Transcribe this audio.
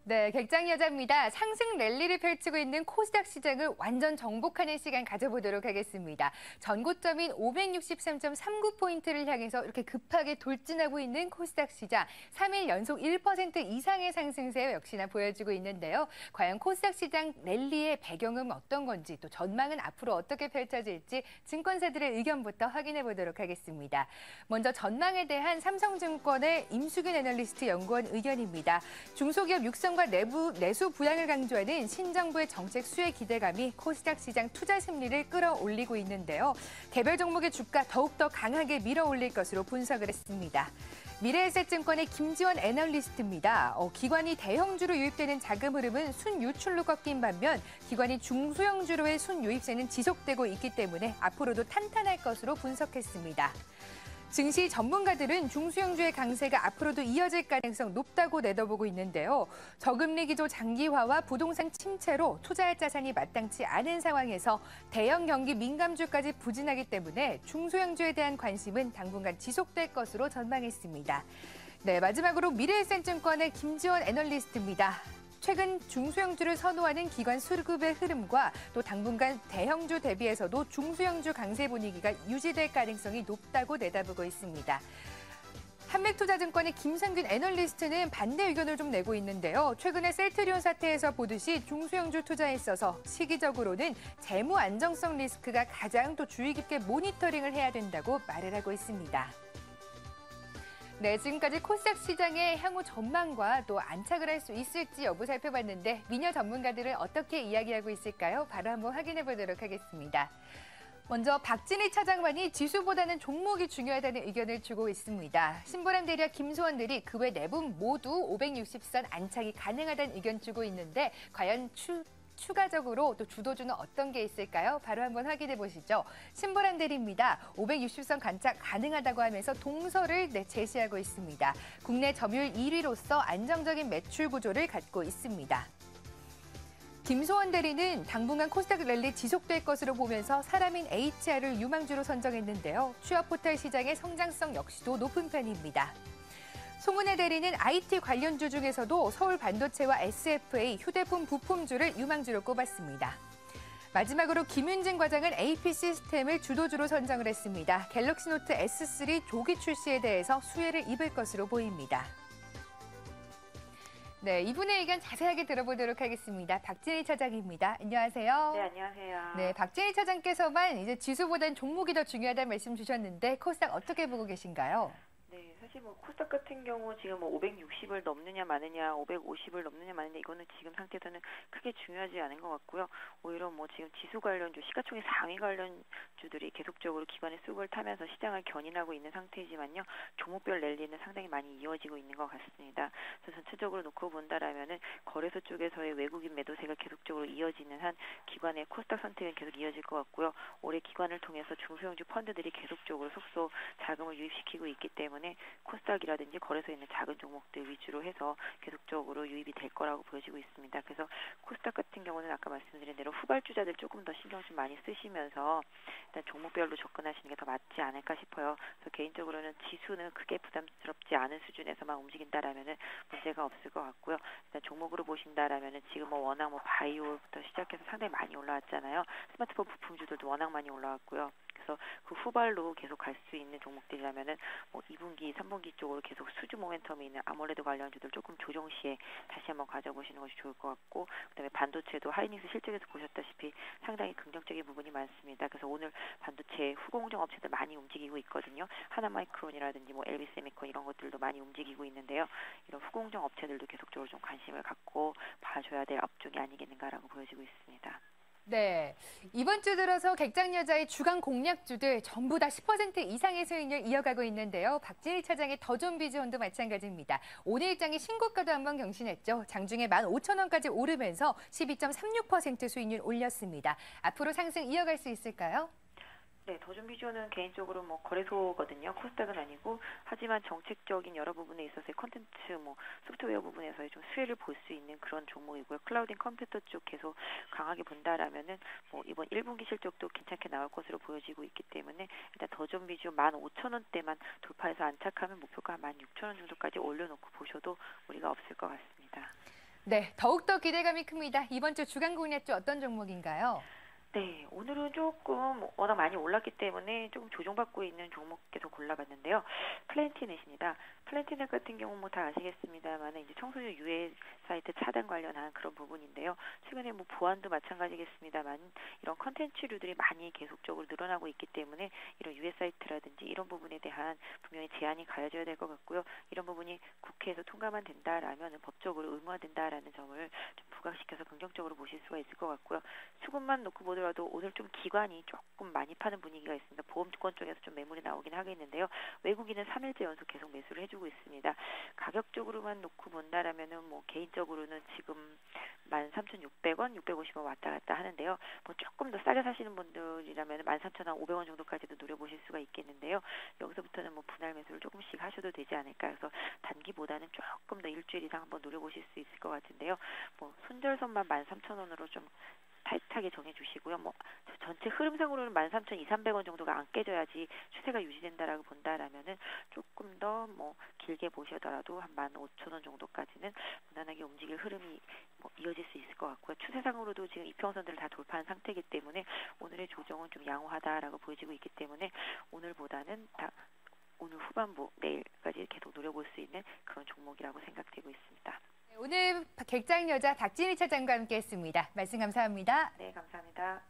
네, 객장여자입니다. 상승 랠리를 펼치고 있는 코스닥 시장을 완전 정복하는 시간 가져보도록 하겠습니다. 전고점인 563.39포인트를 향해서 이렇게 급하게 돌진하고 있는 코스닥 시장. 3일 연속 1% 이상의 상승세 역시나 보여주고 있는데요. 과연 코스닥 시장 랠리의 배경은 어떤 건지, 또 전망은 앞으로 어떻게 펼쳐질지 증권사들의 의견부터 확인해 보도록 하겠습니다. 먼저 전망에 대한 삼성증권의 임수균 애널리스트 연구원 의견입니다. 중소기업 육성과 내수 부양을 강조하는 신정부의 정책 수혜 기대감이 코스닥 시장 투자 심리를 끌어올리고 있는데요. 개별 종목의 주가 더욱더 강하게 밀어올릴 것으로 분석을 했습니다. 미래에셋증권의 김지원 애널리스트입니다. 기관이 대형주로 유입되는 자금 흐름은 순유출로 꺾인 반면 기관이 중소형주로의 순유입세는 지속되고 있기 때문에 앞으로도 탄탄할 것으로 분석했습니다. 증시 전문가들은 중소형주의 강세가 앞으로도 이어질 가능성 높다고 내다보고 있는데요. 저금리 기조 장기화와 부동산 침체로 투자할 자산이 마땅치 않은 상황에서 대형 경기 민감주까지 부진하기 때문에 중소형주에 대한 관심은 당분간 지속될 것으로 전망했습니다. 네, 마지막으로 미래에셋증권의 김지원 애널리스트입니다. 최근 중소형주를 선호하는 기관 수급의 흐름과 또 당분간 대형주 대비해서도 중소형주 강세 분위기가 유지될 가능성이 높다고 내다보고 있습니다. 한맥투자증권의 김상균 애널리스트는 반대 의견을 좀 내고 있는데요. 최근에 셀트리온 사태에서 보듯이 중소형주 투자에 있어서 시기적으로는 재무 안정성 리스크가 가장 또 주의 깊게 모니터링을 해야 된다고 말을 하고 있습니다. 네, 지금까지 코스닥 시장의 향후 전망과 또 안착을 할 수 있을지 여부 살펴봤는데 미녀 전문가들은 어떻게 이야기하고 있을까요? 바로 한번 확인해 보도록 하겠습니다. 먼저 박진희 차장만이 지수보다는 종목이 중요하다는 의견을 주고 있습니다. 신보람 대리와 김소원 대리 그 외 네 분 모두 560선 안착이 가능하다는 의견 주고 있는데 과연 추가적으로 또 주도주는 어떤 게 있을까요? 바로 한번 확인해 보시죠. 신보람 대리입니다. 560선 관착 가능하다고 하면서 동서를 제시하고 있습니다. 국내 점유율 1위로서 안정적인 매출 구조를 갖고 있습니다. 김소원 대리는 당분간 코스닥 랠리 지속될 것으로 보면서 사람인 HR을 유망주로 선정했는데요. 취업 포털 시장의 성장성 역시도 높은 편입니다. 송은혜 대리는 IT 관련주 중에서도 서울 반도체와 SFA 휴대폰 부품주를 유망주로 꼽았습니다. 마지막으로 김윤진 과장은 AP 시스템을 주도주로 선정을 했습니다. 갤럭시 노트 S3 조기 출시에 대해서 수혜를 입을 것으로 보입니다. 네, 이분의 의견 자세하게 들어보도록 하겠습니다. 박진희 차장입니다. 안녕하세요. 네, 안녕하세요. 네, 박진희 차장께서만 이제 지수보다는 종목이 더 중요하다는 말씀 주셨는데 코스닥 어떻게 보고 계신가요? 네, 사실 뭐 코스닥 같은 경우 지금 뭐 560을 넘느냐 마느냐, 550을 넘느냐 마느냐 이거는 지금 상태에서는 크게 중요하지 않은 것 같고요. 오히려 뭐 지금 지수 관련주, 시가총액 상위 관련주들이 계속적으로 기관의 수급을 타면서 시장을 견인하고 있는 상태이지만요. 종목별 랠리는 상당히 많이 이어지고 있는 것 같습니다. 그래서 전체적으로 놓고 본다라면은 거래소 쪽에서의 외국인 매도세가 계속적으로 이어지는 한 기관의 코스닥 선택은 계속 이어질 것 같고요. 올해 기관을 통해서 중소형주 펀드들이 계속적으로 속속 자금을 유입시키고 있기 때문에 코스닥이라든지 거래소에 있는 작은 종목들 위주로 해서 계속적으로 유입이 될 거라고 보여지고 있습니다. 그래서 코스닥 같은 경우는 아까 말씀드린 대로 후발주자들 조금 더 신경 좀 많이 쓰시면서 일단 종목별로 접근하시는 게 더 맞지 않을까 싶어요. 그래서 개인적으로는 지수는 크게 부담스럽지 않은 수준에서만 움직인다라면은 문제가 없을 것 같고요. 일단 종목으로 보신다라면은 지금 뭐 워낙 뭐 바이오부터 시작해서 상당히 많이 올라왔잖아요. 스마트폰 부품주들도 워낙 많이 올라왔고요. 그래서 그 후발로 계속 갈 수 있는 종목들이라면은 뭐 2분기, 3분기 쪽으로 계속 수주 모멘텀이 있는 아몰레드 관련주들 조금 조정 시에 다시 한번 가져보시는 것이 좋을 것 같고, 그다음에 반도체도 하이닉스 실적에서 보셨다시피 상당히 긍정적인 부분이 많습니다. 그래서 오늘 반도체 후공정 업체들 많이 움직이고 있거든요. 하나마이크론이라든지 뭐 LB세미콘 이런 것들도 많이 움직이고 있는데요. 이런 후공정 업체들도 계속적으로 좀 관심을 갖고 봐줘야 될 업종이 아니겠는가라고 보여지고 있습니다. 네, 이번 주 들어서 객장여자의 주간 공략주들 전부 다 10% 이상의 수익률 이어가고 있는데요. 박진희 차장의 더존비즈원도 마찬가지입니다. 오늘 일장이 신고가도 한번 경신했죠. 장중에 15,000원까지 오르면서 12.36% 수익률 올렸습니다. 앞으로 상승 이어갈 수 있을까요? 네, 더존비주얼은 개인적으로 뭐 거래소거든요. 코스닥은 아니고, 하지만 정책적인 여러 부분에 있어서의 컨텐츠, 뭐 소프트웨어 부분에서의 좀 수혜를 볼 수 있는 그런 종목이고요. 클라우딩 컴퓨터 쪽 계속 강하게 본다라면은 뭐 이번 1분기 실적도 괜찮게 나올 것으로 보여지고 있기 때문에 일단 더존비주얼 15,000원대만 돌파해서 안착하면 목표가 16,000원 정도까지 올려놓고 보셔도 무리가 없을 것 같습니다. 네, 더욱더 기대감이 큽니다. 이번 주 주간 공략주 어떤 종목인가요? 네, 오늘은 조금 워낙 많이 올랐기 때문에 조금 조정받고 있는 종목께서 골라봤는데요. 플랜티넷입니다. 플랜티넷 같은 경우 뭐 다 아시겠습니다만 이제 청소년 유해 사이트 차단 관련한 그런 부분인데요. 최근에 뭐 보안도 마찬가지겠습니다만 이런 컨텐츠류들이 많이 계속적으로 늘어나고 있기 때문에 이런 유해 사이트라든지 이런 부분에 대한 분명히 제한이 가해져야 될 것 같고요. 이런 부분이 국회에서 통과만 된다라면 법적으로 의무화된다라는 점을 좀 부각시켜서 긍정적으로 보실 수가 있을 것 같고요. 수급만 놓고 보더라도 오늘 좀 기관이 조금 많이 파는 분위기가 있습니다. 보험권 쪽에서 좀 매물이 나오긴 하겠는데요. 외국인은 3일째 연속 계속 매수를 해주고 있습니다. 가격적으로만 놓고 본다라면은 뭐 개인적으로는 지금 13,600원, 650원 왔다 갔다 하는데요. 뭐 조금 더 싸게 사시는 분들이라면 13,500원 정도까지도 노려보실 수가 있겠는데요. 여기서부터는 뭐 분할 매수를 조금씩 하셔도 되지 않을까 해서 단기보다는 조금 더 일주일 이상 한번 노려보실 수 있을 것 같은데요. 뭐 손절선만 13,000원으로 좀 타이트하게 정해주시고요. 뭐 전체 흐름상으로는 13,200~1300원 정도가 안 깨져야지 추세가 유지된다라고 본다라면은 조금 더 뭐 길게 보시더라도 한 15,000원 정도까지는 무난하게 움직일 흐름이 뭐 이어질 수 있을 것 같고요. 추세상으로도 지금 이평선들을 다 돌파한 상태이기 때문에 오늘의 조정은 좀 양호하다라고 보여지고 있기 때문에 오늘보다는 오늘 후반부 내일까지 계속 노려볼 수 있는 그런 종목이라고 생각되고 있습니다. 오늘 객장 여자 박진희 차장과 함께했습니다. 말씀 감사합니다. 네, 감사합니다.